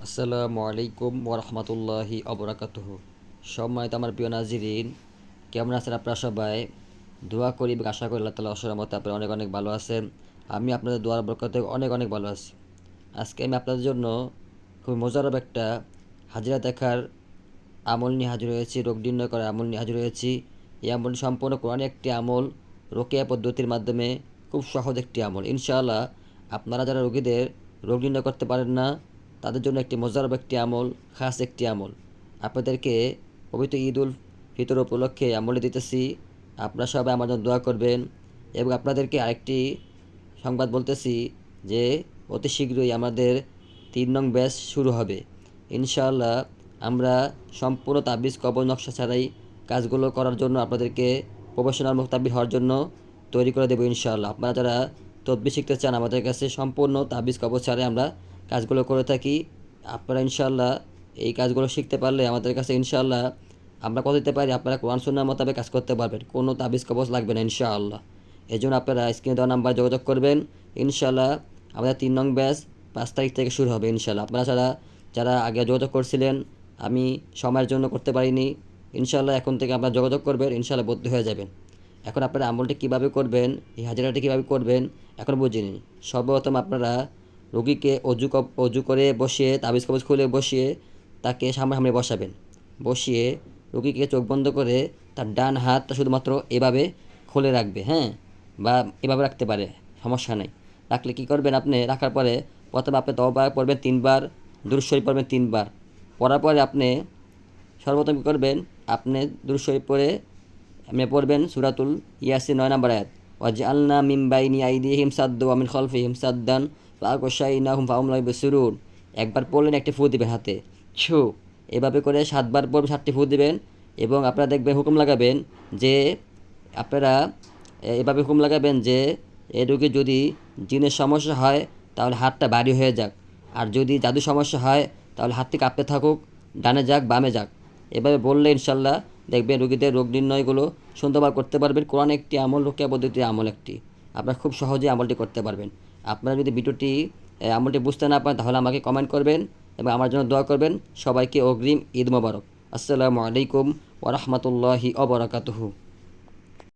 আসসালামু আলাইকুম ওরহমতুল্লাহি অবরাকাতুহ। সম্মানিত আমার প্রিয় নাজিরিন, কেমন আছেন আপনারা সবাই? দোয়া করি এবং আশা করি আল্লাহ তাআলা অসীম রহমতে আপনারা অনেক অনেক ভালো আছেন। আমি আপনাদের দোয়ার বরকতে অনেক অনেক ভালো আছি। আজকে আমি আপনাদের জন্য খুব মজারব একটা হাজিরা দেখার আমল নিয়ে হাজির হয়েছি, রোগ নির্ণয় করার আমল নিয়ে হাজির হয়েছি। এই আমলটি সম্পূর্ণ কোরআনের একটি আমল, রোকেয়া পদ্ধতির মাধ্যমে খুব সহজ একটি আমল। ইনশাআল্লাহ আপনারা যারা রোগীদের রোগ নির্ণয় করতে পারেন না, তাদের জন্য একটি মজারব একটি আমল, খাস একটি আমল। আপনাদেরকে পবিত্র ঈদ উল ফিতর উপলক্ষে আমলটি দিতেছি। আপনারা সবাই আমার জন্য দোয়া করবেন। এবং আপনাদেরকে আরেকটি সংবাদ বলতেছি যে অতি শীঘ্রই আমাদের ৩ নং ব্যাচ শুরু হবে। ইনশাআল্লাহ আমরা সম্পূর্ণ তাবিজ কবজ নকশা ছাড়াই কাজগুলো করার জন্য আপনাদেরকে প্রফেশনাল মুক্তাবির হওয়ার জন্য তৈরি করে দেবো ইনশাআল্লাহ। আপনারা যারা তদবির শিখতে চান, আমাদের কাছে সম্পূর্ণ তাবিজ কবজ ছাড়াই আমরা কাজগুলো করে থাকি। আপনারা ইনশাআল্লাহ এই কাজগুলো শিখতে পারলে আমাদের কাছে ইনশাআল্লাহ আমরা কথা দিতে পারি, আপনারা কোরআন সুন্নাহ মোতাবেক কাজ করতে পারবেন, কোনো তাবিজ কবজ লাগবে না ইনশাআল্লাহ। এই জন্য আপনারা স্ক্রিনে দেওয়া নাম্বার যোগাযোগ করবেন। ইনশাআল্লাহ আমাদের ৩ নং ব্যাচ 5 তারিখ থেকে শুরু হবে ইনশাআল্লাহ। আপনারা যারা আগে যোগাযোগ করছিলেন, আমি সময়ের জন্য করতে পারিনি, ইনশাআল্লাহ এখন থেকে আপনারা যোগাযোগ করবেন, ইনশাআল্লাহ ভর্তি হয়ে যাবেন। এখন আপনারা আমলটি কীভাবে করবেন, এই হাজিরাটি কীভাবে করবেন এখন বুঝে নিন। সর্বপ্রথম আপনারা রোগীকে অজু করে বসিয়ে, তাবিজ কবজ খুলে বসিয়ে তাকে সামনাসামনি বসাবেন। বসিয়ে রোগীকে চোখ বন্ধ করে তার ডান হাতটা শুধুমাত্র এভাবে খুলে রাখবে, হ্যাঁ, বা এভাবে রাখতে পারে, সমস্যা নেই। রাখলে কী করবেন, আপনি রাখার পরে প্রথমে আপনি তওবা পড়বেন 3 বার, দুরূদ শরীফ পড়বেন 3 বার। পড়ার পরে আপনি সর্বপ্রথম কী করবেন, আপনি দুরূদ শরীফ পড়ে আপনি পড়বেন সূরাতুল ইয়াসিন 9 নম্বর আয়াত, ওয়াজআলনা মিন বাইনি আইদিহিম সাদ্দা ওয়া মিন খালফিহিম সাদ্দান ফাআগশাইনাহুম ফাহুম লা ইউবসিরুন। একবার পড়লেন, একটি ফু দিবেন হাতে, ছু, এভাবে করে 7 বার পড়বেন, 7টি ফু দিবেন। এবং আপনারা দেখবেন, হুকুম লাগাবেন যে আপনারা এভাবে হুকুম লাগাবেন যে এ রোগী যদি জিনের সমস্যা হয় তাহলে হাতটা ভারী হয়ে যাক, আর যদি জাদু সমস্যা হয় তাহলে হাতটি কাঁপতে থাকুক, ডানে যাক বামে যাক। এভাবে বললে ইনশাল্লাহ দেখবেন রোগীদের রোগ নির্ণয়গুলো সুন্দরভাবে করতে পারবেন। কোরআন একটি আমল, রোকেয়া পদ্ধতির আমল একটি, আপনারা খুব সহজেই আমলটি করতে পারবেন। আপনারা যদি ভিডিওটি আমলটি বুঝতে না পারেন তাহলে আমাকে কমেন্ট করবেন এবং আমার জন্য দোয়া করবেন। সবাইকে অগ্রিম ঈদ মোবারক। আসসালামু আলাইকুম ওয়া রাহমাতুল্লাহি ওয়া বারাকাতুহু।